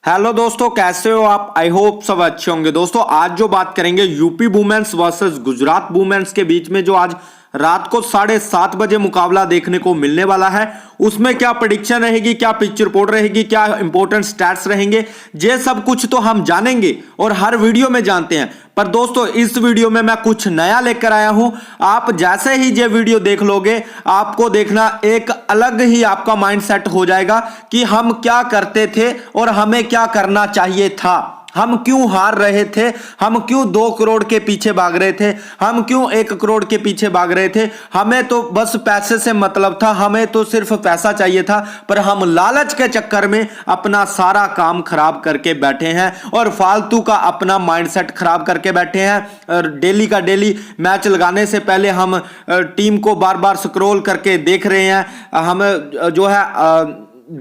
Hello दोस्तों, कैसे हो आप? आई होप सब अच्छे होंगे। दोस्तों आज जो बात करेंगे UP women's versus Gujarat women's के बीच में जो आज रात को 7:30 बजे मुकाबला देखने को मिलने वाला है, उसमें क्या प्रेडिक्शन रहेगी, क्या पिच रिपोर्ट रहेगी, क्या इंपॉर्टेंट स्टैट्स रहेंगे, ये सब कुछ तो हम जानेंगे और हर वीडियो में जानते हैं। पर दोस्तों इस वीडियो में मैं कुछ नया लेकर आया हूं। आप जैसे ही ये वीडियो देख लोगे आपको देखना एक अलग ही आपका माइंडसेट हो जाएगा कि हम क्या करते थे और हमें क्या करना चाहिए था। हम क्यों हार रहे थे, हम क्यों 2 करोड़ के पीछे भाग रहे थे, हम क्यों 1 करोड़ के पीछे भाग रहे थे। हमें तो बस पैसे से मतलब था, हमें तो सिर्फ पैसा चाहिए था, पर हम लालच के चक्कर में अपना सारा काम खराब करके बैठे हैं और फालतू का अपना माइंडसेट खराब करके बैठे हैं। और डेली का डेली मैच लगाने से पहले हम टीम को बार बार स्क्रॉल करके देख रहे हैं। हम जो है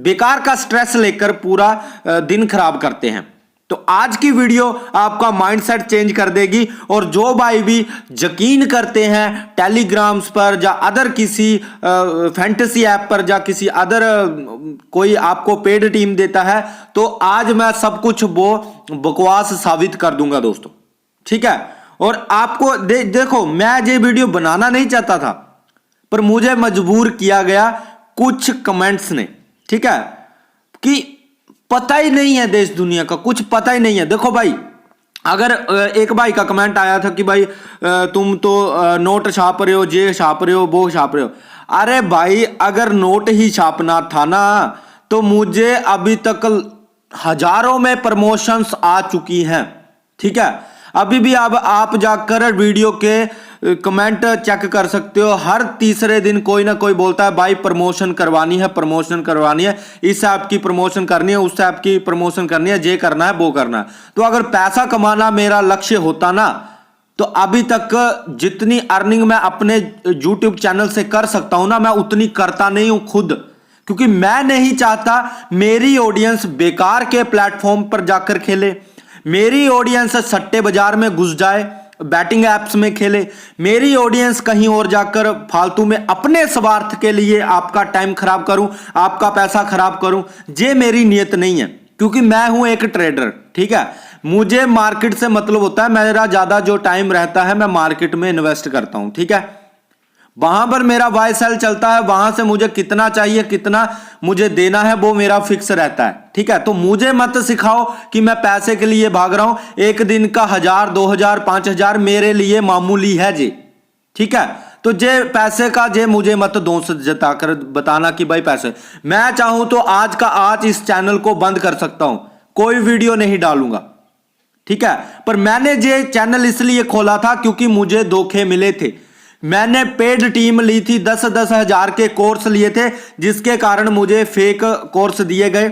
बेकार का स्ट्रेस लेकर पूरा दिन खराब करते हैं। तो आज की वीडियो आपका माइंडसेट चेंज कर देगी। और जो भाई भी यकीन करते हैं टेलीग्राम्स पर या अदर किसी फैंटेसी ऐप पर या किसी अदर कोई आपको पेड टीम देता है, तो आज मैं सब कुछ वो बकवास साबित कर दूंगा दोस्तों, ठीक है। और आपको देखो मैं ये वीडियो बनाना नहीं चाहता था, पर मुझे मजबूर किया गया कुछ कमेंट्स ने, ठीक है, कि पता ही नहीं है देश दुनिया का, कुछ पता ही नहीं है। देखो भाई, अगर एक भाई का कमेंट आया था कि भाई तुम तो नोट छाप रहे हो, ये छाप रहे हो, वो छाप रहे हो। अरे भाई अगर नोट ही छापना था ना तो मुझे अभी तक हजारों में प्रमोशंस आ चुकी हैं, ठीक है। अभी भी अब आप जाकर वीडियो के कमेंट चेक कर सकते हो। हर तीसरे दिन कोई ना कोई बोलता है भाई प्रमोशन करवानी है, प्रमोशन करवानी है, इस ऐप की प्रमोशन करनी है, उस ऐप की प्रमोशन करनी है, ये करना है, वो करना है। तो अगर पैसा कमाना मेरा लक्ष्य होता ना तो अभी तक जितनी अर्निंग मैं अपने YouTube चैनल से कर सकता हूं ना, मैं उतनी करता नहीं हूं खुद, क्योंकि मैं नहीं चाहता मेरी ऑडियंस बेकार के प्लेटफॉर्म पर जाकर खेले, मेरी ऑडियंस सट्टे बाजार में घुस जाए, बैटिंग एप्स में खेले, मेरी ऑडियंस कहीं और जाकर फालतू में अपने स्वार्थ के लिए आपका टाइम खराब करूं, आपका पैसा खराब करूं। ये मेरी नीयत नहीं है, क्योंकि मैं हूं एक ट्रेडर, ठीक है। मुझे मार्केट से मतलब होता है, मेरा ज्यादा जो टाइम रहता है मैं मार्केट में इन्वेस्ट करता हूं, ठीक है। वहां पर मेरा बाय सेल चलता है, वहां से मुझे कितना चाहिए, कितना मुझे देना है, वो मेरा फिक्स रहता है, ठीक है। तो मुझे मत सिखाओ कि मैं पैसे के लिए भाग रहा हूं। एक दिन का 1000, 2000, 5000 मेरे लिए मामूली है जी, ठीक है। तो जे पैसे का जे मुझे मत दोस्त जताकर बताना कि भाई पैसे, मैं चाहूं तो आज का आज इस चैनल को बंद कर सकता हूं, कोई वीडियो नहीं डालूंगा, ठीक है। पर मैंने ये चैनल इसलिए खोला था क्योंकि मुझे धोखे मिले थे। मैंने पेड टीम ली थी, 10-10 हजार के कोर्स लिए थे, जिसके कारण मुझे फेक कोर्स दिए गए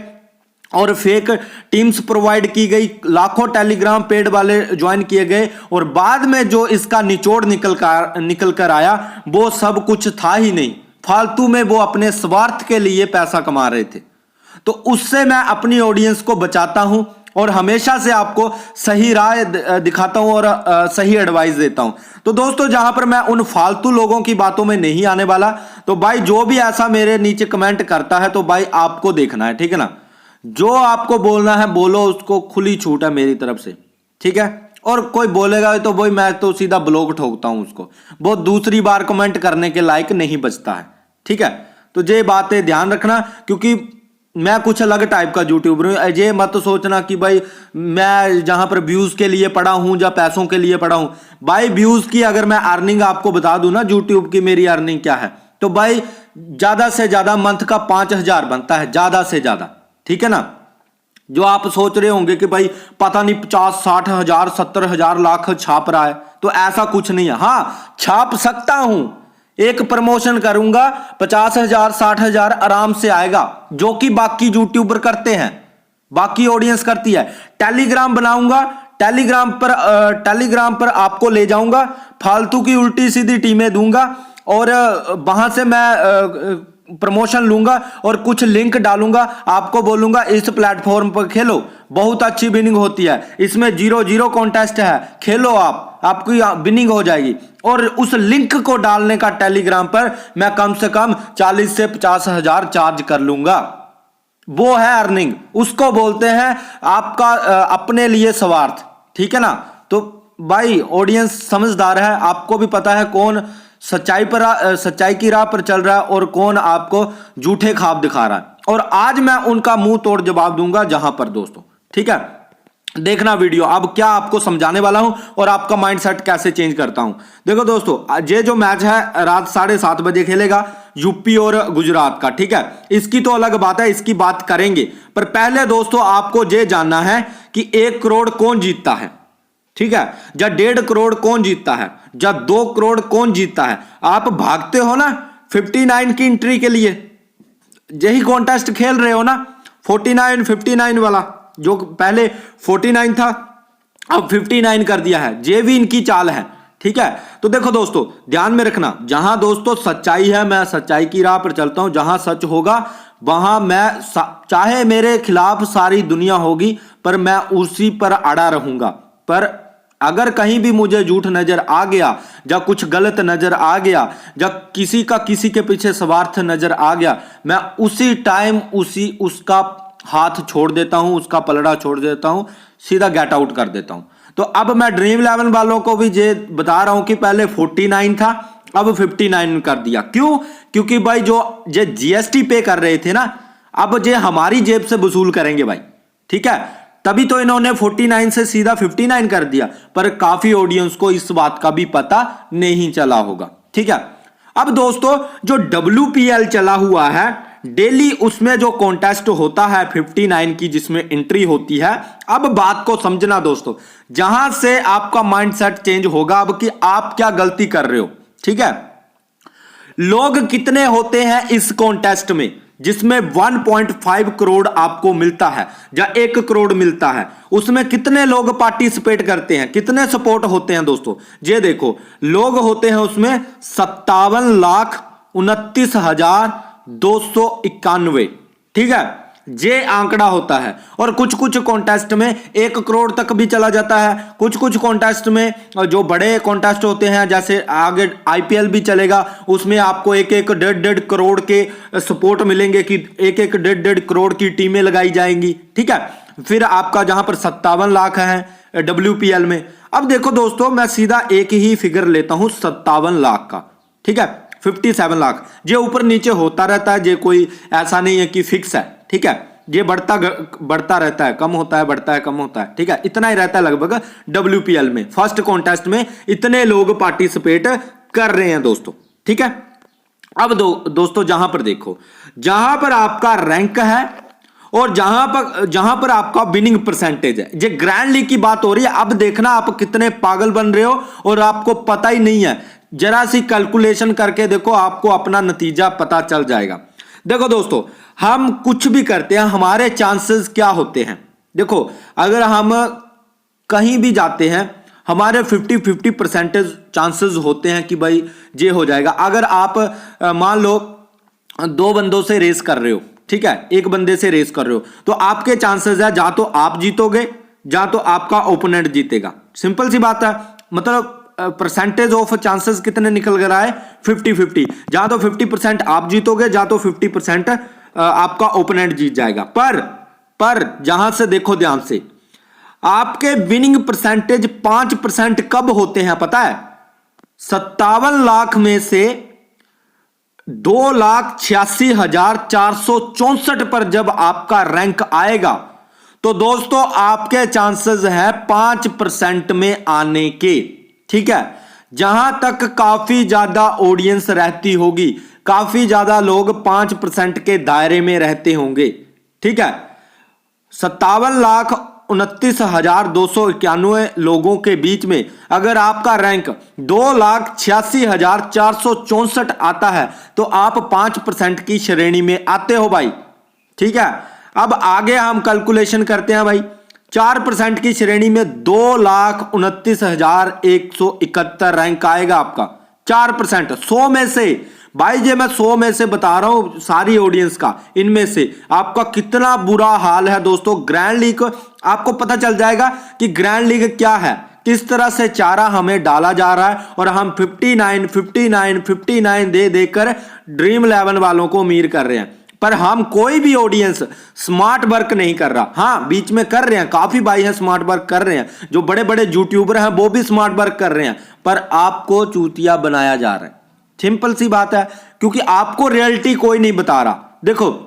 और फेक टीम्स प्रोवाइड की गई, लाखों टेलीग्राम पेड वाले ज्वाइन किए गए, और बाद में जो इसका निचोड़ निकल कर आया वो सब कुछ था ही नहीं। फालतू में वो अपने स्वार्थ के लिए पैसा कमा रहे थे। तो उससे मैं अपनी ऑडियंस को बचाता हूं और हमेशा से आपको सही राय दिखाता हूं और सही एडवाइस देता हूं। तो दोस्तों जहां पर मैं उन फालतू लोगों की बातों में नहीं आने वाला, तो भाई जो भी ऐसा मेरे नीचे कमेंट करता है तो भाई आपको देखना है, ठीक है ना। जो आपको बोलना है बोलो, उसको खुली छूट है मेरी तरफ से, ठीक है। और कोई बोलेगा तो भाई मैं तो सीधा ब्लॉक ठोकता हूं उसको, वो दूसरी बार कमेंट करने के लायक नहीं बचता है, ठीक है। तो ये बातें ध्यान रखना, क्योंकि मैं कुछ अलग टाइप का यूट्यूबर हूं। ये मत सोचना कि भाई मैं जहां पर व्यूज के लिए पड़ा हूं या पैसों के लिए पड़ा हूं। भाई व्यूज की अगर मैं अर्निंग आपको बता दूं ना, यूट्यूब की मेरी अर्निंग क्या है, तो भाई ज्यादा से ज्यादा मंथ का 5000 बनता है, ज्यादा से ज्यादा, ठीक है ना। जो आप सोच रहे होंगे कि भाई पता नहीं 50-60 हजार 70 हजार लाख छाप रहा है, तो ऐसा कुछ नहीं है। हाँ छाप सकता हूं, एक प्रमोशन करूंगा 50,000 60,000 आराम से आएगा, जो कि बाकी यूट्यूबर करते हैं, बाकी ऑडियंस करती है। टेलीग्राम बनाऊंगा, टेलीग्राम पर आपको ले जाऊंगा, फालतू की उल्टी सीधी टीमें दूंगा और वहां से मैं प्रमोशन लूंगा और कुछ लिंक डालूंगा, आपको बोलूंगा इस प्लेटफॉर्म पर खेलो, बहुत अच्छी विनिंग होती है, इसमें 0-0 कॉन्टेस्ट है, खेलो आपकी विनिंग हो जाएगी। और उस लिंक को डालने का टेलीग्राम पर मैं कम से कम 40 से 50 हजार चार्ज कर लूंगा। वो है अर्निंग, उसको बोलते हैं आपका अपने लिए स्वार्थ। ठीक है ना। तो भाई ऑडियंस समझदार है, आपको भी पता है कौन सच्चाई की राह पर चल रहा है और कौन आपको झूठे ख्वाब दिखा रहा है। और आज मैं उनका मुंह तोड़ जवाब दूंगा जहां पर दोस्तों। ठीक है, देखना वीडियो। अब क्या आपको समझाने वाला हूं और आपका माइंडसेट कैसे चेंज करता हूं। देखो दोस्तों, ये जो मैच है रात 7:30 बजे खेलेगा यूपी और गुजरात का। ठीक है, इसकी तो अलग बात है, इसकी बात करेंगे। पर पहले दोस्तों आपको ये जानना है कि 1 करोड़ कौन जीतता है। ठीक है, या 1.5 करोड़ कौन जीतता है, या 2 करोड़ कौन जीतता है। आप भागते हो ना 59 की एंट्री के लिए, यही कॉन्टेस्ट खेल रहे हो ना 49 59 वाला, जो पहले 49 था अब 59 कर दिया है। ये भी इनकी चाल है। ठीक है, तो देखो दोस्तों ध्यान में रखना, जहां दोस्तों सच्चाई है मैं सच्चाई की राह पर चलता हूं, जहां सच होगा वहां मैं चाहे मेरे खिलाफ सारी दुनिया होगी पर मैं उसी पर अड़ा रहूंगा। पर अगर कहीं भी मुझे झूठ नजर आ गया या कुछ गलत नजर आ गया या किसी का किसी के पीछे स्वार्थ नजर आ गया, मैं उसी टाइम उसका हाथ छोड़ देता हूं, उसका पलड़ा छोड़ देता हूं, सीधा गेट आउट कर देता हूं। तो अब मैं ड्रीम 11 वालों को भी ये बता रहा हूं कि पहले 49 था अब 59 कर दिया। क्यों? क्योंकि भाई जो ये जीएसटी पे कर रहे थे ना, अब ये हमारी जेब से वसूल करेंगे भाई। ठीक है, तभी तो इन्होंने 49 से सीधा 59 कर दिया। पर काफी ऑडियंस को इस बात का भी पता नहीं चला होगा। ठीक है, अब दोस्तों जो WPL चला हुआ है डेली, उसमें जो कॉन्टेस्ट होता है 59 की जिसमें एंट्री होती है। अब बात को समझना दोस्तों, जहां से आपका माइंडसेट चेंज होगा अब कि आप क्या गलती कर रहे हो। ठीक है, लोग कितने होते हैं इस कॉन्टेस्ट में जिसमें 1.5 करोड़ आपको मिलता है या 1 करोड़ मिलता है, उसमें कितने लोग पार्टिसिपेट करते हैं, कितने सपोर्ट होते हैं दोस्तों। ये देखो लोग होते हैं उसमें 57,29,291। ठीक है, ये आंकड़ा होता है। और कुछ कुछ कॉन्टेस्ट में 1 करोड़ तक भी चला जाता है। कुछ कुछ कॉन्टेस्ट में जो बड़े कॉन्टेस्ट होते हैं, जैसे आगे IPL भी चलेगा, उसमें आपको 1-1 1.5 करोड़ के सपोर्ट मिलेंगे कि 1-1 1.5 करोड़ की टीमें लगाई जाएंगी। ठीक है, फिर आपका जहां पर 57 लाख है WPL में। अब देखो दोस्तों, मैं सीधा एक ही फिगर लेता हूं 57 लाख का। ठीक है, 57 लाख, ये ऊपर नीचे होता रहता है, ये कोई ऐसा नहीं है कि फिक्स है। ठीक है, ये बढ़ता रहता है, कम होता है, बढ़ता है, कम होता है। ठीक है, इतना ही रहता है लगभग WPL में। फर्स्ट कॉन्टेस्ट में इतने लोग पार्टिसिपेट कर रहे हैं दोस्तों। ठीक है, अब दोस्तों जहां पर देखो, जहां पर आपका रैंक है और जहां पर आपका विनिंग परसेंटेज है, ये ग्रैंड लीग की बात हो रही है। अब देखना आप कितने पागल बन रहे हो और आपको पता ही नहीं है। जरा सी कैलकुलेशन करके देखो, आपको अपना नतीजा पता चल जाएगा। देखो दोस्तों, हम कुछ भी करते हैं, हमारे चांसेस क्या होते हैं। देखो अगर हम कहीं भी जाते हैं, हमारे 50-50 परसेंटेज चांसेस होते हैं कि भाई ये हो जाएगा। अगर आप मान लो 2 बंदों से रेस कर रहे हो, ठीक है, एक बंदे से रेस कर रहे हो, तो आपके चांसेस है या तो आप जीतोगे या तो आपका ओपोनेंट जीतेगा। सिंपल सी बात है, मतलब परसेंटेज ऑफ चांसेस कितने निकल कर आए 50-50। जहां तो 50% आप जीतोगे, जहां तो 50% आपका ओपोनेंट जीत जाएगा। पर जहां से देखो ध्यान से, आपके विनिंग परसेंटेज 5% कब होते हैं पता है? 57 लाख में से 2,86,464 पर जब आपका रैंक आएगा तो दोस्तों आपके चांसेस है 5% में आने के। ठीक है, जहां तक काफी ज्यादा ऑडियंस रहती होगी, काफी ज्यादा लोग 5% के दायरे में रहते होंगे। ठीक है, 57,29,291 लोगों के बीच में अगर आपका रैंक 2,86,464 आता है तो आप 5% की श्रेणी में आते हो भाई। ठीक है, अब आगे हम कैलकुलेशन करते हैं भाई। 4% की श्रेणी में 2,29,171 रैंक आएगा आपका। 4% 100 में से भाई, ये मैं 100 में से बता रहा हूं सारी ऑडियंस का, इनमें से आपका कितना बुरा हाल है दोस्तों। ग्रैंड लीग आपको पता चल जाएगा कि ग्रैंड लीग क्या है, किस तरह से चारा हमें डाला जा रहा है और हम 59 दे देकर ड्रीम 11 वालों को अमीर कर रहे हैं। पर हम कोई भी ऑडियंस स्मार्ट वर्क नहीं कर रहा। हाँ, बीच में कर रहे हैं, काफी भाई हैं स्मार्ट वर्क कर रहे हैं, जो बड़े बड़े यूट्यूबर हैं वो भी स्मार्ट वर्क कर रहे हैं, पर आपको चूतिया बनाया जा रहा है। सिंपल सी बात है, क्योंकि आपको रियलिटी कोई नहीं बता रहा। देखो,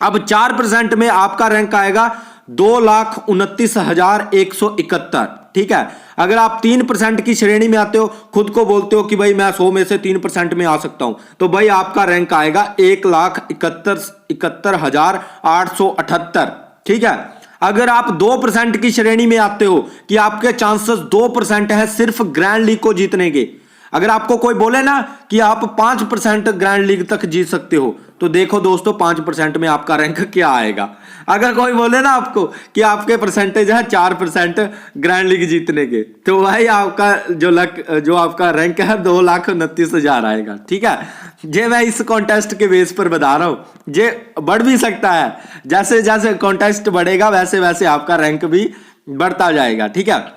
अब 4% में आपका रैंक आएगा 2,29,171। ठीक है, अगर आप 3% की श्रेणी में आते हो, खुद को बोलते हो कि भाई मैं 100 में से 3% में आ सकता हूं, तो भाई आपका रैंक आएगा 1,71,878। ठीक है, अगर आप 2% की श्रेणी में आते हो कि आपके चांसेस 2% है सिर्फ ग्रैंड लीग को जीतने के, अगर आपको कोई बोले ना कि आप 5% ग्रैंड लीग तक जीत सकते हो, तो देखो दोस्तों 5% में आपका रैंक क्या आएगा। अगर कोई बोले ना आपको कि आपके परसेंटेज है 4% ग्रैंड लीग जीतने के, तो भाई आपका जो आपका रैंक है 2,29,000 आएगा। ठीक है, जे मैं इस कॉन्टेस्ट के बेस पर बता रहा हूं, जे बढ़ भी सकता है, जैसे जैसे कॉन्टेस्ट बढ़ेगा वैसे वैसे आपका रैंक भी बढ़ता जाएगा। ठीक है,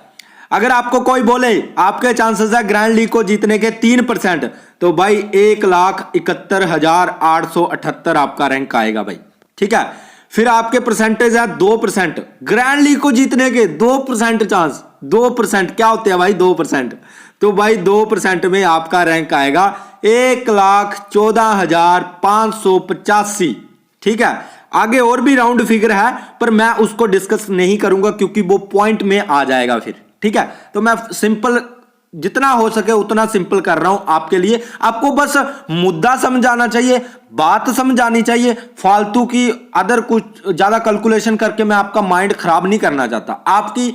अगर आपको कोई बोले आपके चांसेस है ग्रैंड लीग को जीतने के 3%, तो भाई 1,71,878 आपका रैंक आएगा भाई। ठीक है, फिर आपके परसेंटेज है 2%, ग्रैंड लीग को जीतने के 2% चांस, 2% क्या होते हैं भाई 2%, तो भाई 2% में आपका रैंक आएगा 1,14,585। ठीक है, आगे और भी राउंड फिगर है, पर मैं उसको डिस्कस नहीं करूंगा क्योंकि वो पॉइंट में आ जाएगा फिर। ठीक है, तो मैं सिंपल जितना हो सके उतना सिंपल कर रहा हूं आपके लिए। आपको बस मुद्दा समझाना चाहिए, बात समझानी चाहिए, फालतू की अदर कुछ ज्यादा कैलकुलेशन करके मैं आपका माइंड खराब नहीं करना चाहता। आपकी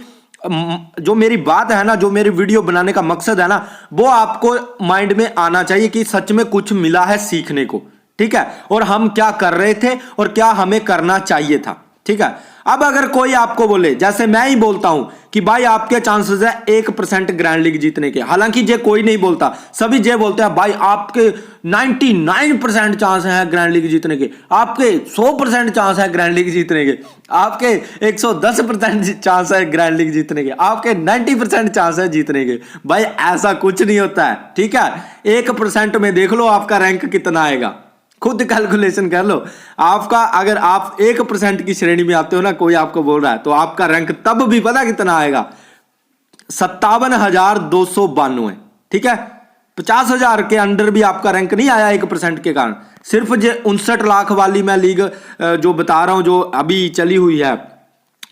जो मेरी बात है ना, जो मेरी वीडियो बनाने का मकसद है ना, वो आपको माइंड में आना चाहिए कि सच में कुछ मिला है सीखने को। ठीक है, और हम क्या कर रहे थे और क्या हमें करना चाहिए था। ठीक है, अब अगर कोई आपको बोले, जैसे मैं ही बोलता हूं कि भाई आपके चांसेस है 1% ग्रैंड लीग जीतने के, हालांकि जे कोई नहीं बोलता, सभी जे बोलते हैं भाई आपके 99% चांस है ग्रैंड लीग जीतने के, आपके 100% चांस है ग्रैंड लीग जीतने के, आपके 110% चांस है ग्रैंड लीग जीतने के, आपके 90% चांस है जीतने के। भाई ऐसा कुछ नहीं होता है। ठीक है, 1% में देख लो आपका रैंक कितना आएगा, खुद कैलकुलेशन कर लो। आपका अगर आप 1% की श्रेणी में आते हो ना, कोई आपको बोल रहा है, तो आपका रैंक तब भी पता कितना आएगा, 57,292। ठीक है, 50,000 के अंडर भी आपका रैंक नहीं आया 1% के कारण। सिर्फ जो 59 लाख वाली मैं लीग जो बता रहा हूं, जो अभी चली हुई है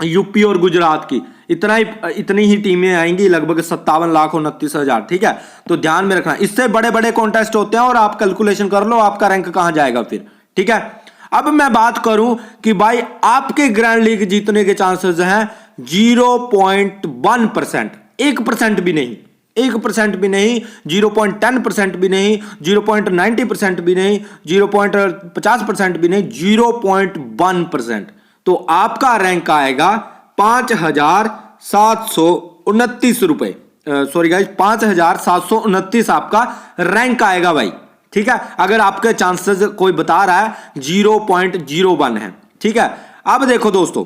यूपी और गुजरात की, इतनी ही टीमें आएंगी, लगभग 57,29,000। ठीक है, तो ध्यान में रखना, इससे बड़े बड़े कॉन्टेस्ट होते हैं और आप कैलकुलेशन कर लो आपका रैंक कहां जाएगा फिर। ठीक है, अब मैं बात करूं कि भाई आपके ग्रैंड लीग जीतने के चांसेस हैं 0.1%, 1% भी नहीं, 1% भी नहीं, 0.10% भी नहीं, 0.90% भी नहीं, 0.50% भी नहीं, 0.1%। तो आपका रैंक आएगा 5,729 रुपए, सॉरी गाइस 5,729 आपका रैंक आएगा भाई। ठीक है, अगर आपके चांसेस कोई बता रहा है 0.01 है। ठीक है, अब देखो दोस्तों,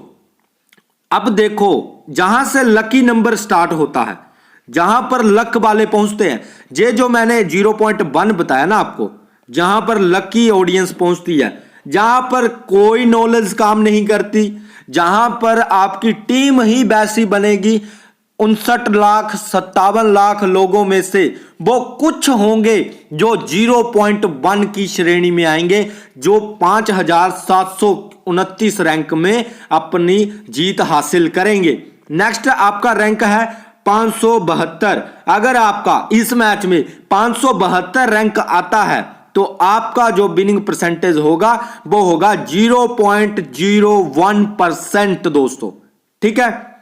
अब देखो जहां से लकी नंबर स्टार्ट होता है, जहां पर लक वाले पहुंचते हैं, ये जो मैंने 0.1 बताया ना आपको, जहां पर लकी ऑडियंस पहुंचती है, जहां पर कोई नॉलेज काम नहीं करती, जहां पर आपकी टीम ही वैसी बनेगी, 59,57,00,000 लोगों में से वो कुछ होंगे जो 0.1 की श्रेणी में आएंगे, जो 5,729 रैंक में अपनी जीत हासिल करेंगे। नेक्स्ट आपका रैंक है 572। अगर आपका इस मैच में 572 रैंक आता है, तो आपका जो विनिंग परसेंटेज होगा वो होगा 0.01% दोस्तों। ठीक है,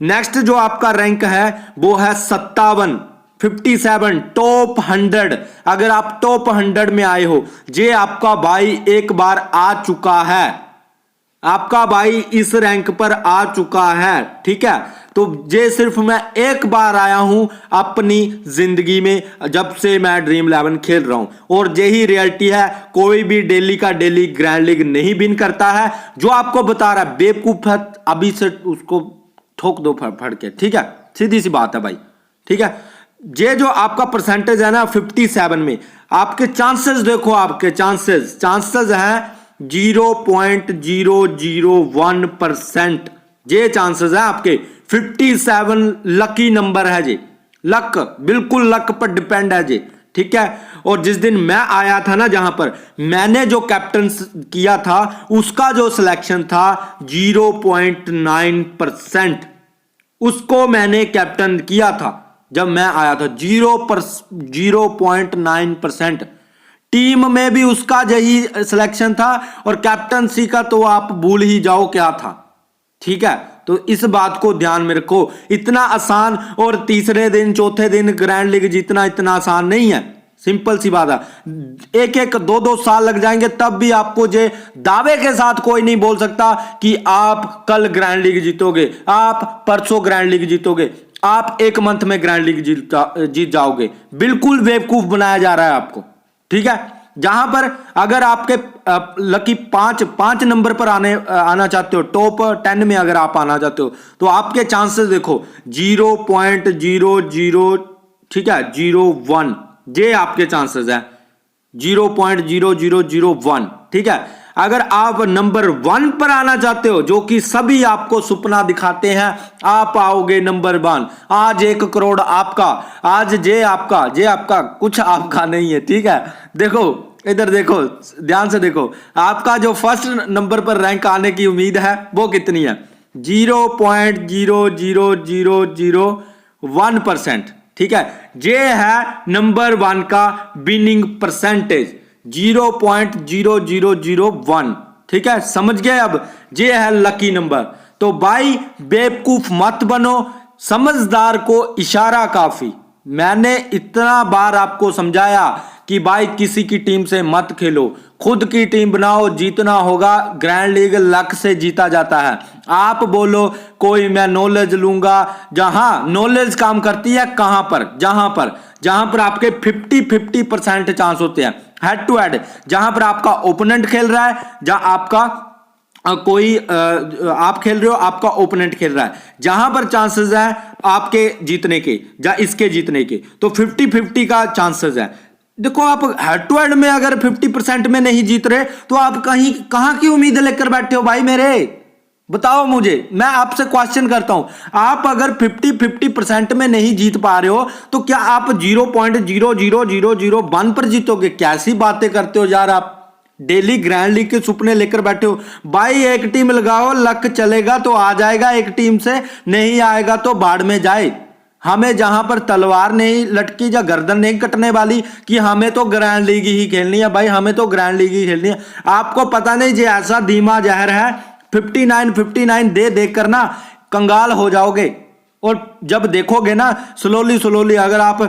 नेक्स्ट जो आपका रैंक है वो है 57 टॉप 100। अगर आप टॉप 100 में आए हो, जे आपका भाई एक बार आ चुका है, आपका भाई इस रैंक पर आ चुका है। ठीक है, तो ये सिर्फ मैं एक बार आया हूं अपनी जिंदगी में, जब से मैं ड्रीम 11 खेल रहा हूं, और यही रियलिटी है। कोई भी डेली का डेली ग्रैंड लीग नहीं विन करता है। जो आपको बता रहा है बेवकूफ है, अभी से उसको ठोक दो फड़ के। ठीक है, सीधी सी बात है भाई। ठीक है, ये जो आपका परसेंटेज है ना 57 में, आपके चांसेस देखो, आपके चांसेस हैं 0.001% ये चांसेस है आपके। 57 लकी नंबर है जी, लक, बिल्कुल लक पर डिपेंड है जी, ठीक है। और जिस दिन मैं आया था ना, जहां पर मैंने जो कैप्टन किया था उसका जो सिलेक्शन था 0.9%, उसको मैंने कैप्टन किया था जब मैं आया था। 0.9% टीम में भी उसका यही सिलेक्शन था, और कैप्टनसी का तो आप भूल ही जाओ क्या था, ठीक है। तो इस बात को ध्यान में रखो, इतना आसान और तीसरे दिन चौथे दिन ग्रैंड लीग जीतना इतना आसान नहीं है, सिंपल सी बात है। एक एक दो दो साल लग जाएंगे, तब भी आपको जे दावे के साथ कोई नहीं बोल सकता कि आप कल ग्रैंड लीग जीतोगे, आप परसों ग्रैंड लीग जीतोगे, आप एक मंथ में ग्रैंड लीग जीत जाओगे। बिल्कुल बेवकूफ बनाया जा रहा है आपको, ठीक है। जहां पर अगर आपके लकी पांच नंबर पर आना चाहते हो, टॉप 10 में अगर आप आना चाहते हो, तो आपके चांसेस देखो 0.00, ठीक है, 01, ये आपके चांसेस है 0.0001, ठीक है। अगर आप नंबर 1 पर आना चाहते हो, जो कि सभी आपको सुपना दिखाते हैं, आप आओगे नंबर 1। आज 1 करोड़ आपका, आज जे आपका कुछ आपका नहीं है, ठीक है। देखो इधर देखो, ध्यान से देखो, आपका जो फर्स्ट नंबर पर रैंक आने की उम्मीद है वो कितनी है? 0.00001%, ठीक है। ये है नंबर 1 का विनिंग परसेंटेज, 0.0001, ठीक है। समझ गए? अब ये है लकी नंबर। तो भाई बेवकूफ मत बनो, समझदार को इशारा काफी। मैंने इतना बार आपको समझाया कि भाई किसी की टीम से मत खेलो, खुद की टीम बनाओ, जीतना होगा। ग्रैंड लीग लक से जीता जाता है। आप बोलो कोई मैं नॉलेज लूंगा, जहां नॉलेज काम करती है कहां पर? जहां पर आपके 50-50% चांस होते हैं हेड टू हेड, जहां पर आपका ओपोनेंट खेल रहा है, जहां आपका आप खेल रहे हो, आपका ओपोनेंट खेल रहा है, जहां पर चांसेस है आपके जीतने के या इसके जीतने के, तो 50-50 का चांसेस है। देखो आप हेड टू हेड में अगर 50% में नहीं जीत रहे, तो आप कहां की उम्मीद लेकर बैठे हो भाई मेरे? बताओ मुझे, मैं आपसे क्वेश्चन करता हूं। आप अगर 50% में नहीं जीत पा रहे हो, तो क्या आप 0.00001 पर जीतोगे? कैसी बातें करते हो यार आप, डेली ग्रैंड लीग के सपने लेकर बैठे हो। भाई एक टीम लगाओ, लक चलेगा तो आ जाएगा, एक टीम से नहीं आएगा तो बाढ़ में जाए। हमें जहां पर तलवार नहीं लटकी या गर्दन नहीं कटने वाली कि हमें तो ग्रैंड लीग ही खेलनी है, भाई हमें तो ग्रैंड लीग ही खेलनी है। आपको पता नहीं ये ऐसा धीमा जहर है, 59 देख कर ना कंगाल हो जाओगे। और जब देखोगे ना स्लोली अगर आप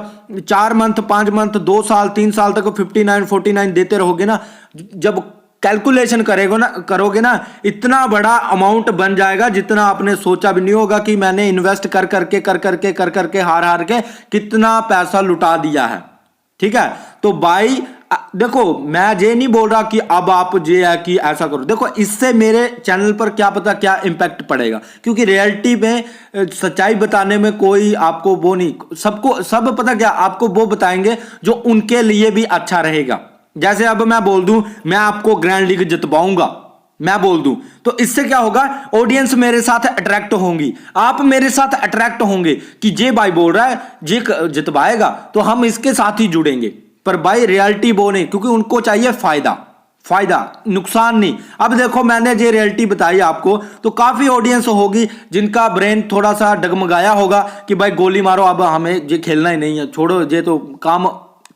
4 मंथ 5 मंथ 2 साल 3 साल तक 59-49 देते रहोगे ना, जब कैलकुलेशन करोगे ना, इतना बड़ा अमाउंट बन जाएगा जितना आपने सोचा भी नहीं होगा कि मैंने इन्वेस्ट कर करके हार के कितना पैसा लुटा दिया है, ठीक है। तो भाई देखो, मैं ये नहीं बोल रहा कि अब आप ये है कि ऐसा करो। देखो इससे मेरे चैनल पर क्या पता क्या इंपैक्ट पड़ेगा, क्योंकि रियलिटी में सच्चाई बताने में कोई आपको वो नहीं, सब पता क्या आपको वो बताएंगे जो उनके लिए भी अच्छा रहेगा। जैसे अब मैं बोल दूं मैं आपको ग्रैंड लीग जितवाऊंगा, मैं बोल दूं, तो इससे क्या होगा, ऑडियंस मेरे साथ अट्रैक्ट होंगी, आप मेरे साथ अट्रैक्ट होंगे कि जे भाई बोल रहा है जे जितवाएगा, तो हम इसके साथ ही जुड़ेंगे। पर भाई रियलिटी वो नहीं, क्योंकि उनको चाहिए फायदा, नुकसान नहीं। अब देखो मैंने जो रियलिटी बताई आपको, तो काफी ऑडियंस होगी जिनका ब्रेन थोड़ा सा डगमगाया होगा कि भाई गोली मारो, अब हमें ये खेलना ही नहीं है, छोड़ो, ये तो काम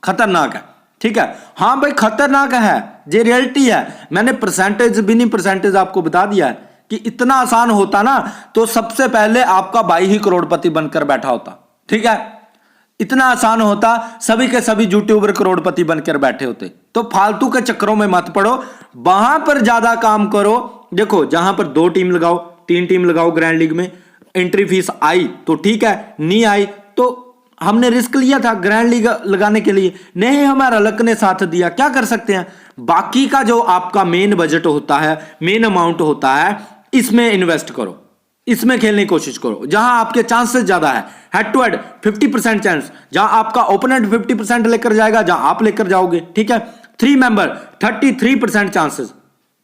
खतरनाक है, ठीक है। हाँ भाई खतरनाक है, ये रियलिटी है। मैंने परसेंटेज आपको बता दिया है कि इतना आसान होता ना, तो सबसे पहले आपका भाई ही करोड़पति बनकर बैठा होता, ठीक है। इतना आसान होता, सभी के सभी यूट्यूबर करोड़पति बनकर बैठे होते। तो फालतू के चक्करों में मत पड़ो, वहां पर ज्यादा काम करो। देखो जहां पर 2 टीम लगाओ, 3 टीम लगाओ ग्रैंड लीग में, एंट्री फीस आई तो ठीक है, नहीं आई तो हमने रिस्क लिया था ग्रैंड लीग लगाने के लिए, नहीं हमारा लक ने साथ दिया, क्या कर सकते हैं। बाकी का जो आपका मेन बजट होता है, मेन अमाउंट होता है, इसमें इन्वेस्ट करो, इसमें खेलने की कोशिश करो, जहां आपके चांसेस ज्यादा है। हेड टू हेड 50% चांस, जहां आपका ओपोनेंट 50% लेकर जाएगा, जहां आप लेकर जाओगे, ठीक है। 3 मेंबर 33% चांसेस,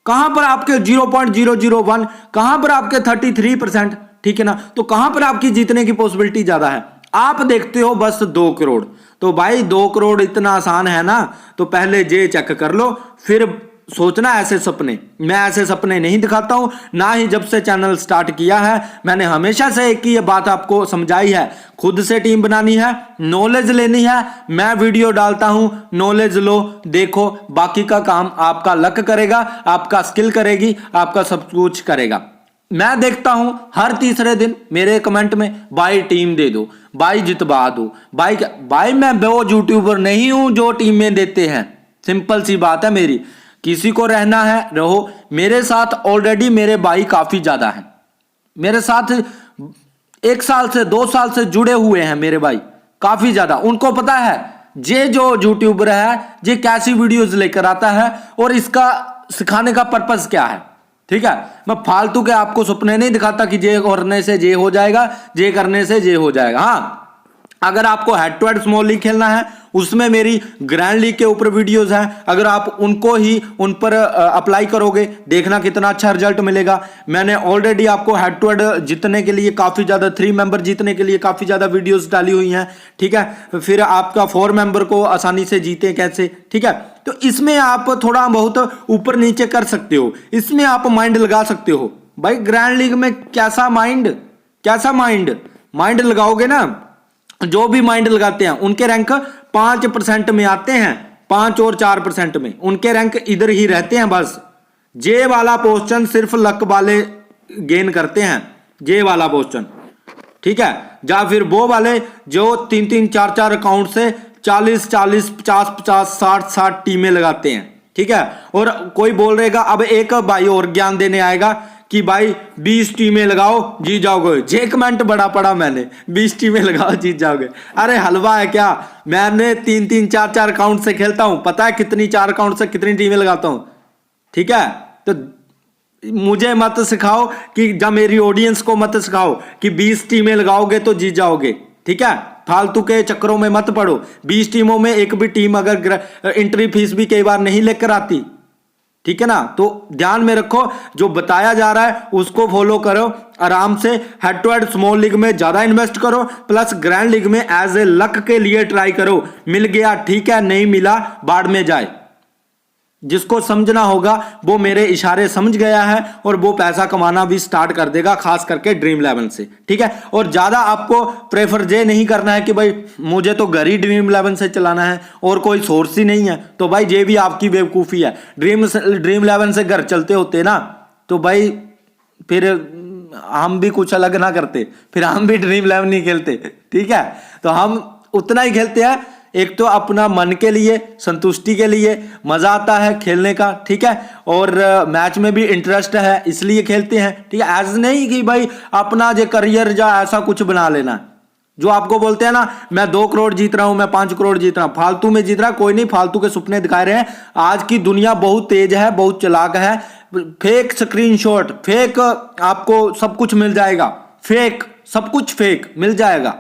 कहां पर आपके 0.001, कहां पर आपके 33%, ठीक है ना। तो कहां पर आपकी जीतने की पॉसिबिलिटी ज्यादा है? आप देखते हो बस 2 करोड़। तो भाई 2 करोड़ इतना आसान है ना, तो पहले जे चेक कर लो, फिर सोचना ऐसे सपने। मैं ऐसे सपने नहीं दिखाता हूं, ना ही जब से चैनल स्टार्ट किया है। मैंने हमेशा से एक ही ये बात आपको समझाई है, खुद से टीम बनानी है, नॉलेज लेनी है। मैं वीडियो डालता हूं, नॉलेज लो, देखो, बाकी का काम आपका लक करेगा, आपका स्किल करेगी, आपका सब कुछ करेगा। मैं देखता हूं हर तीसरे दिन मेरे कमेंट में, भाई टीम दे दो, भाई जितवा दो, भाई मैं वो यूट्यूबर नहीं हूं जो टीम में देते हैं। सिंपल सी बात है मेरी, किसी को रहना है रहो। मेरे साथ ऑलरेडी मेरे भाई काफी ज्यादा हैं, मेरे साथ 1 साल से 2 साल से जुड़े हुए हैं मेरे भाई काफी ज्यादा। उनको पता है ये जो यूट्यूबर है ये कैसी वीडियोस लेकर आता है और इसका सिखाने का पर्पस क्या है, ठीक है। मैं फालतू के आपको सपने नहीं दिखाता कि ये करने से ये हो जाएगा, ये करने से ये हो जाएगा। हाँ, अगर आपको head to head small league खेलना है, उसमें मेरी ग्रैंड लीग के ऊपर वीडियोस हैं। अगर आप उनको ही उन पर अप्लाई करोगे, देखना कितना अच्छा रिजल्ट मिलेगा। मैंने ऑलरेडी आपको हेड टू हेड जीतने के लिए काफी ज्यादा, 3 मेंबर जीतने के लिए काफी ज्यादा वीडियोस डाली हुई हैं, ठीक है। फिर आपका 4 मेंबर को आसानी से जीते कैसे, ठीक है। तो इसमें आप थोड़ा बहुत ऊपर नीचे कर सकते हो, इसमें आप माइंड लगा सकते हो। भाई ग्रैंड लीग में कैसा माइंड लगाओगे ना, जो भी माइंड लगाते हैं उनके रैंक 5% में आते हैं, 5 और 4% में उनके रैंक इधर ही रहते हैं। बस जे वाला पोस्टन सिर्फ लक वाले गेन करते हैं, जे वाला पोस्टन, ठीक है। या फिर वो वाले जो 3-3, 4-4 अकाउंट से 40-40, 50-50, 60-60 टीमें लगाते हैं, ठीक है। और कोई बोल रहेगा, अब एक भाई और ज्ञान देने आएगा कि भाई 20 टीमें लगाओ जीत जाओगे। जे कमेंट बड़ा पड़ा मैंने, 20 टीमें लगाओ जीत जाओगे। अरे हलवा है क्या? मैंने 3-3, 4-4 अकाउंट से खेलता हूं, पता है कितनी 4 अकाउंट से कितनी टीमें लगाता हूं, ठीक है। तो मुझे मत सिखाओ कि, जब मेरी ऑडियंस को मत सिखाओ कि 20 टीमें लगाओगे तो जीत जाओगे, ठीक है। फालतू के चक्करों में मत पड़ो। 20 टीमों में एक भी टीम अगर एंट्री फीस भी कई बार नहीं लेकर आती, ठीक है ना। तो ध्यान में रखो, जो बताया जा रहा है उसको फॉलो करो आराम से। Head to head small league में ज्यादा इन्वेस्ट करो, प्लस ग्रैंड लीग में एज ए लक के लिए ट्राई करो। मिल गया ठीक है, नहीं मिला बाढ़ में जाए। जिसको समझना होगा वो मेरे इशारे समझ गया है और वो पैसा कमाना भी स्टार्ट कर देगा, खास करके ड्रीम 11 से, ठीक है। और ज्यादा आपको प्रेफर ये नहीं करना है कि भाई मुझे तो घर ही ड्रीम 11 से चलाना है और कोई सोर्स ही नहीं है, तो भाई ये भी आपकी बेवकूफी है। ड्रीम 11 से घर चलते होते ना, तो भाई फिर हम भी कुछ अलग ना करते, फिर हम भी ड्रीम 11 नहीं खेलते, ठीक है। तो हम उतना ही खेलते हैं, एक तो अपना मन के लिए, संतुष्टि के लिए, मजा आता है खेलने का, ठीक है। और मैच में भी इंटरेस्ट है इसलिए खेलते हैं, ठीक है। एज नहीं कि भाई अपना जो करियर या ऐसा कुछ बना लेना। जो आपको बोलते हैं ना, मैं 2 करोड़ जीत रहा हूं, मैं 5 करोड़ जीत रहा हूं, फालतू में जीत रहा, कोई नहीं, फालतू के सपने दिखा रहे हैं। आज की दुनिया बहुत तेज है, बहुत चालाक है। फेक स्क्रीनशॉट, फेक आपको सब कुछ मिल जाएगा, फेक सब कुछ फेक मिल जाएगा।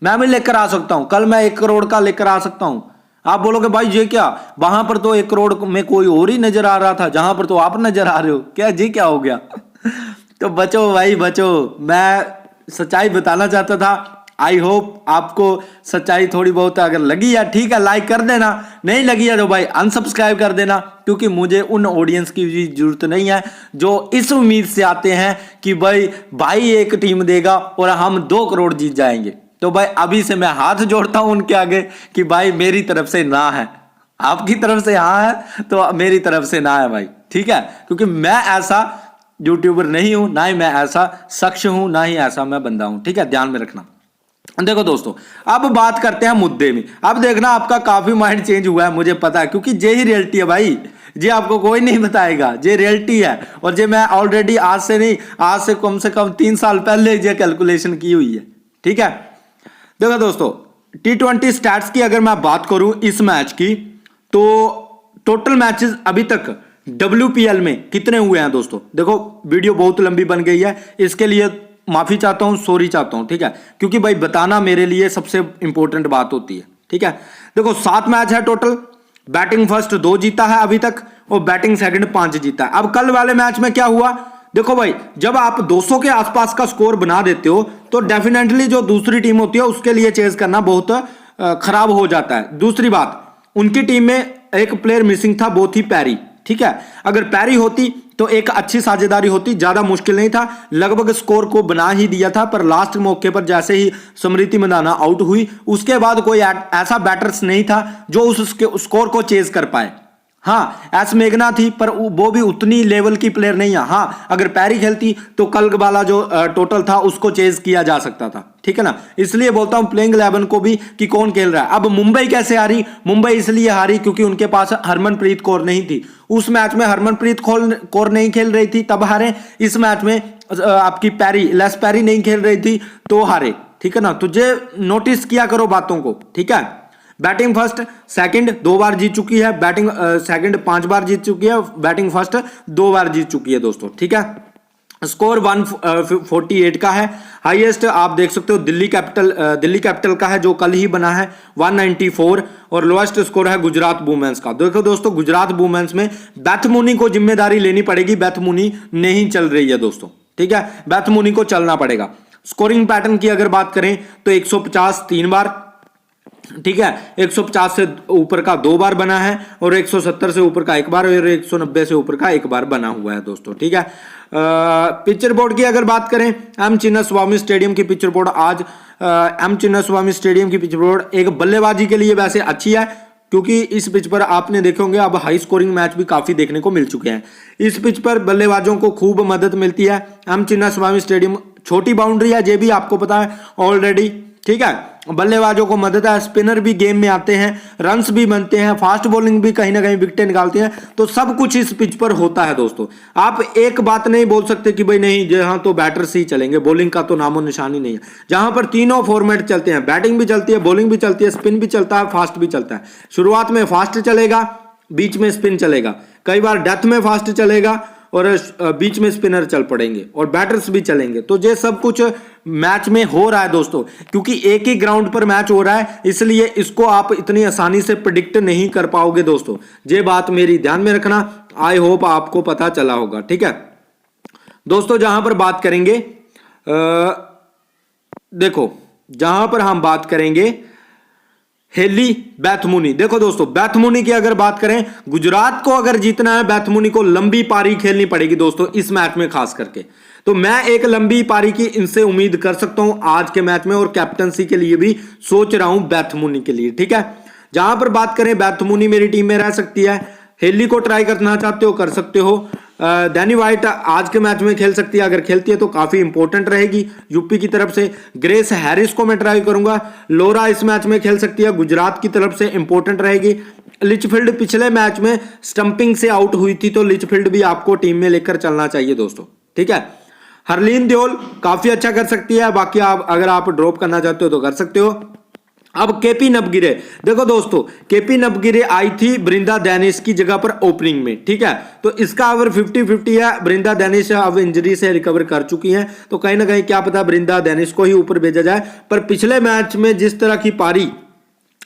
मैं भी लेकर आ सकता हूं, कल मैं 1 करोड़ का लेकर आ सकता हूं। आप बोलोगे भाई ये क्या, वहां पर तो 1 करोड़ में कोई और ही नजर आ रहा था, जहां पर तो आप नजर आ रहे हो, क्या जी क्या हो गया? तो बचो भाई बचो, मैं सच्चाई बताना चाहता था। आई होप आपको सच्चाई थोड़ी बहुत अगर लगी है, ठीक है, लाइक कर देना, नहीं लगी है तो भाई अनसब्सक्राइब कर देना, क्योंकि मुझे उन ऑडियंस की भी जरूरत नहीं है जो इस उम्मीद से आते हैं कि भाई एक टीम देगा और हम 2 करोड़ जीत जाएंगे। तो भाई अभी से मैं हाथ जोड़ता हूं उनके आगे कि भाई मेरी तरफ से ना है, आपकी तरफ से हाँ है तो मेरी तरफ से ना है भाई, ठीक है। क्योंकि मैं ऐसा यूट्यूबर नहीं हूं, ना ही मैं ऐसा शख्स हूं, ना ही ऐसा मैं बंदा हूं, ठीक है, ध्यान में रखना। देखो दोस्तों, अब बात करते हैं मुद्दे में। अब देखना आपका काफी माइंड चेंज हुआ है, मुझे पता है, क्योंकि ये ही रियलिटी है भाई, ये आपको कोई नहीं बताएगा, ये रियलिटी है। और ये मैं ऑलरेडी आज से कम से कम 3 साल पहले ये कैलकुलेशन की हुई है, ठीक है। देखो दोस्तों, T20 स्टैट्स की अगर मैं बात करूं इस मैच की, तो टोटल मैचेस अभी तक WPL में कितने हुए हैं दोस्तों? देखो वीडियो बहुत लंबी बन गई है, इसके लिए माफी चाहता हूं, सॉरी चाहता हूं, ठीक है, क्योंकि भाई बताना मेरे लिए सबसे इंपॉर्टेंट बात होती है, ठीक है। देखो 7 मैच है टोटल, बैटिंग फर्स्ट 2 जीता है अभी तक, और बैटिंग सेकंड 5 जीता है। अब कल वाले मैच में क्या हुआ, देखो भाई, जब आप 200 के आसपास का स्कोर बना देते हो तो डेफिनेटली जो दूसरी टीम होती है उसके लिए चेज करना बहुत खराब हो जाता है। दूसरी बात, उनकी टीम में एक प्लेयर मिसिंग था, वो थी पैरी, ठीक है। अगर पैरी होती तो एक अच्छी साझेदारी होती, ज्यादा मुश्किल नहीं था, लगभग स्कोर को बना ही दिया था। पर लास्ट मौके पर जैसे ही स्मृति मंदाना आउट हुई, उसके बाद कोई ऐसा बैटर्स नहीं था जो उस स्कोर को चेज कर पाए। हाँ, एस मेघना थी पर वो भी उतनी लेवल की प्लेयर नहीं है। हाँ, अगर पैरी खेलती तो कल वाला जो टोटल था उसको चेज किया जा सकता था, ठीक है ना। इसलिए बोलता हूं प्लेइंग 11 को भी कि कौन खेल रहा है। अब मुंबई कैसे हारी, मुंबई इसलिए हारी क्योंकि उनके पास हरमनप्रीत कौर नहीं थी। उस मैच में हरमनप्रीत कौर नहीं खेल रही थी तब हारे, इस मैच में आपकी लेस पैरी नहीं खेल रही थी तो हारे, ठीक है ना। तुझे नोटिस किया करो बातों को, ठीक है। बैटिंग फर्स्ट सेकंड 2 बार जीत चुकी है, बैटिंग सेकंड 5 बार जीत चुकी है, बैटिंग फर्स्ट 2 बार जीत चुकी है दोस्तों, ठीक है। स्कोर 148 का है। हाईएस्ट आप देख सकते हो दिल्ली कैपिटल का है जो कल ही बना है 194, और लोएस्ट स्कोर है गुजरात वुमेन्स का। देखो दोस्तों, गुजरात वुमेन्स में बेथ मुनी को जिम्मेदारी लेनी पड़ेगी, बेथ मुनी नहीं चल रही है दोस्तों, ठीक है। बेथ मुनी को चलना पड़ेगा। स्कोरिंग पैटर्न की अगर बात करें तो 150 3 बार, ठीक है, 150 से ऊपर का 2 बार बना है, और 170 से ऊपर का 1 बार, और 190 से ऊपर का 1 बार बना हुआ है दोस्तों, ठीक है। पिच रिपोर्ट की अगर बात करें, एम चिन्नास्वामी स्टेडियम की पिच रिपोर्ट आज एम चिन्नास्वामी स्टेडियम की पिच रिपोर्ट एक बल्लेबाजी के लिए वैसे अच्छी है, क्योंकि इस पिच पर आपने देखे होंगे अब हाई स्कोरिंग मैच भी काफी देखने को मिल चुके हैं। इस पिच पर बल्लेबाजों को खूब मदद मिलती है। एम चिन्नास्वामी स्टेडियम छोटी बाउंड्री है, ये भी आपको पता है ऑलरेडी, ठीक है। बल्लेबाजों को मदद है, स्पिनर भी गेम में आते हैं, रन्स भी बनते हैं, फास्ट बॉलिंग भी कहीं ना कहीं विकेटें निकालती हैं, तो सब कुछ इस पिच पर होता है दोस्तों। आप एक बात नहीं बोल सकते कि भाई नहीं जहां तो बैटर्स ही चलेंगे, बॉलिंग का तो नामो निशान ही नहीं है। जहां पर तीनों फॉर्मेट चलते हैं, बैटिंग भी चलती है, बॉलिंग भी चलती है, स्पिन भी चलता है, फास्ट भी चलता है। शुरुआत में फास्ट चलेगा, बीच में स्पिन चलेगा, कई बार डेथ में फास्ट चलेगा, और बीच में स्पिनर चल पड़ेंगे, और बैटर्स भी चलेंगे। तो ये सब कुछ मैच में हो रहा है दोस्तों, क्योंकि एक ही ग्राउंड पर मैच हो रहा है, इसलिए इसको आप इतनी आसानी से प्रिडिक्ट नहीं कर पाओगे दोस्तों। ये बात मेरी ध्यान में रखना, आई होप आपको पता चला होगा, ठीक है दोस्तों। जहां पर बात करेंगे देखो, जहां पर हम बात करेंगे हेली बेथ मुनी, देखो दोस्तों बेथ मुनी की अगर बात करें, गुजरात को अगर जीतना है बेथ मुनी को लंबी पारी खेलनी पड़ेगी दोस्तों इस मैच में खास करके। तो मैं एक लंबी पारी की इनसे उम्मीद कर सकता हूं आज के मैच में, और कैप्टनसी के लिए भी सोच रहा हूं बेथ मुनी के लिए, ठीक है। जहां पर बात करें बेथ मुनी मेरी टीम में रह सकती है, हेली को ट्राई करना चाहते हो कर सकते हो। डैनी वाइट आज के मैच में खेल सकती है, अगर खेलती है तो काफी इंपॉर्टेंट रहेगी यूपी की तरफ से। ग्रेस हैरिस को मैं ट्राई करूंगा, लोरा इस मैच में खेल सकती है, गुजरात की तरफ से इंपॉर्टेंट रहेगी। लिचफील्ड पिछले मैच में स्टंपिंग से आउट हुई थी, तो लिचफील्ड भी आपको टीम में लेकर चलना चाहिए दोस्तों, ठीक है। हरलीन देओल काफी अच्छा कर सकती है, बाकी आप अगर आप ड्रॉप करना चाहते हो तो कर सकते हो। अब केपी नबगिरे, देखो दोस्तों केपी नबगिरे आई थी बृंदा डेनिस की जगह पर ओपनिंग में, ठीक है। तो इसका ओवर 50-50 है। बृंदा डेनिस अब इंजरी से रिकवर कर चुकी हैं, तो कहीं ना कहीं क्या पता बृंदा डेनिस को ही ऊपर भेजा जाए। पर पिछले मैच में जिस तरह की पारी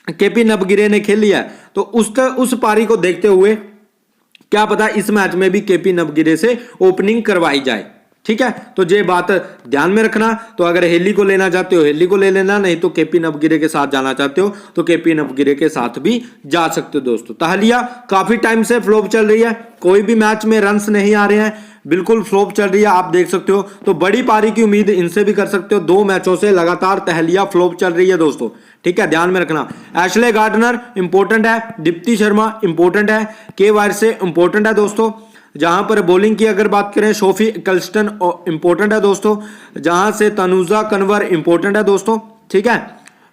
केपी नबगिरे ने खेली है, तो उस पारी को देखते हुए क्या पता इस मैच में भी केपी नबगिरे से ओपनिंग करवाई जाए, ठीक है। तो ये बात ध्यान में रखना। तो अगर हेली को लेना चाहते हो हेली को ले लेना, नहीं तो केपी नबगिरे के साथ जाना चाहते हो तो केपी नबगिरे के साथ भी जा सकते हो दोस्तों। ताहलिया काफी टाइम से फ्लॉप चल रही है, कोई भी मैच में रन्स नहीं आ रहे हैं, बिल्कुल फ्लॉप चल रही है, आप देख सकते हो। तो बड़ी पारी की उम्मीद इनसे भी कर सकते हो। 2 मैचों से लगातार तहलिया फ्लॉप चल रही है दोस्तों, ठीक है, ध्यान में रखना। एशले गार्डनर इंपॉर्टेंट है, दीप्ति शर्मा इंपॉर्टेंट है, के वायरसे इंपॉर्टेंट है दोस्तों। जहां पर बॉलिंग की अगर बात करें, सोफी कल्स्टन इंपॉर्टेंट है दोस्तों, जहां से तनुजा कन्वर इंपॉर्टेंट है दोस्तों, ठीक है।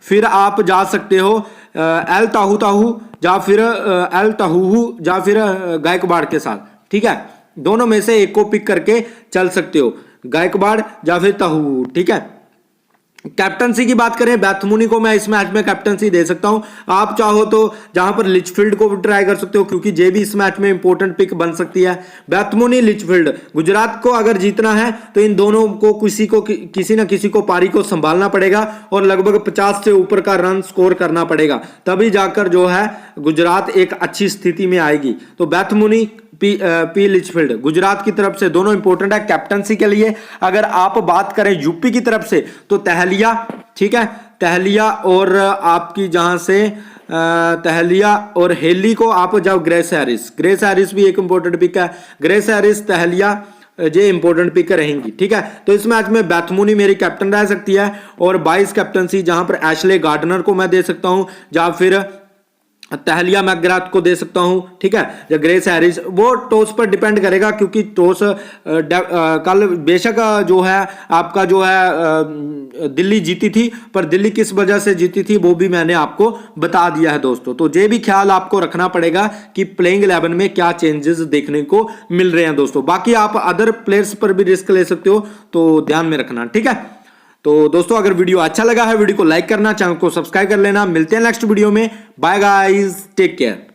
फिर आप जा सकते हो एल ताहू या फिर एल ताहू या फिर गायकवाड़ के साथ, ठीक है। दोनों में से एक को पिक करके चल सकते हो, गायकवाड़ या फिर ताहू, ठीक है। कैप्टनसी की बात करें, बैथमुनी को मैं इस मैच में कैप्टनसी दे सकता हूं। आप चाहो तो जहां पर लिचफील्ड को भी ट्राई कर सकते हो, क्योंकि जे भी इस मैच में इंपॉर्टेंट पिक बन सकती है। बैथमुनी, लिचफील्ड, गुजरात को अगर जीतना है तो इन दोनों को किसी ना किसी को पारी को संभालना पड़ेगा और लगभग 50 से ऊपर का रन स्कोर करना पड़ेगा, तभी जाकर जो है गुजरात एक अच्छी स्थिति में आएगी। तो बैथमुनी, पी लिचफील्ड गुजरात की तरफ से दोनों इंपॉर्टेंट है कैप्टनसी के लिए। अगर आप बात करें यूपी की तरफ से तो तहलिया, ठीक है, तहलिया और आपकी जहां से तहलिया और हेली को आप जाओ ग्रेस हैरिस भी एक इंपॉर्टेंट पिक है। ग्रेस हैरिस, तहलिया ये इंपॉर्टेंट पिक रहेंगी, ठीक है। तो इस मैच में बैथमुनी मेरी कैप्टन रह सकती है और 22 कैप्टनसी जहां पर एशले गार्डनर को मैं दे सकता हूं या फिर तहलिया मैकग्राथ को दे सकता हूं, ठीक है, या ग्रेस हैरिस। वो टॉस पर डिपेंड करेगा, क्योंकि टॉस कल बेशक जो है आपका जो है दिल्ली जीती थी, पर दिल्ली किस वजह से जीती थी वो भी मैंने आपको बता दिया है दोस्तों। तो ये भी ख्याल आपको रखना पड़ेगा कि प्लेइंग 11 में क्या चेंजेस देखने को मिल रहे हैं दोस्तों। बाकी आप अदर प्लेयर्स पर भी रिस्क ले सकते हो, तो ध्यान में रखना, ठीक है। तो दोस्तों अगर वीडियो अच्छा लगा है, वीडियो को लाइक करना, चैनल को सब्सक्राइब कर लेना। मिलते हैं नेक्स्ट वीडियो में। Bye guys, take care.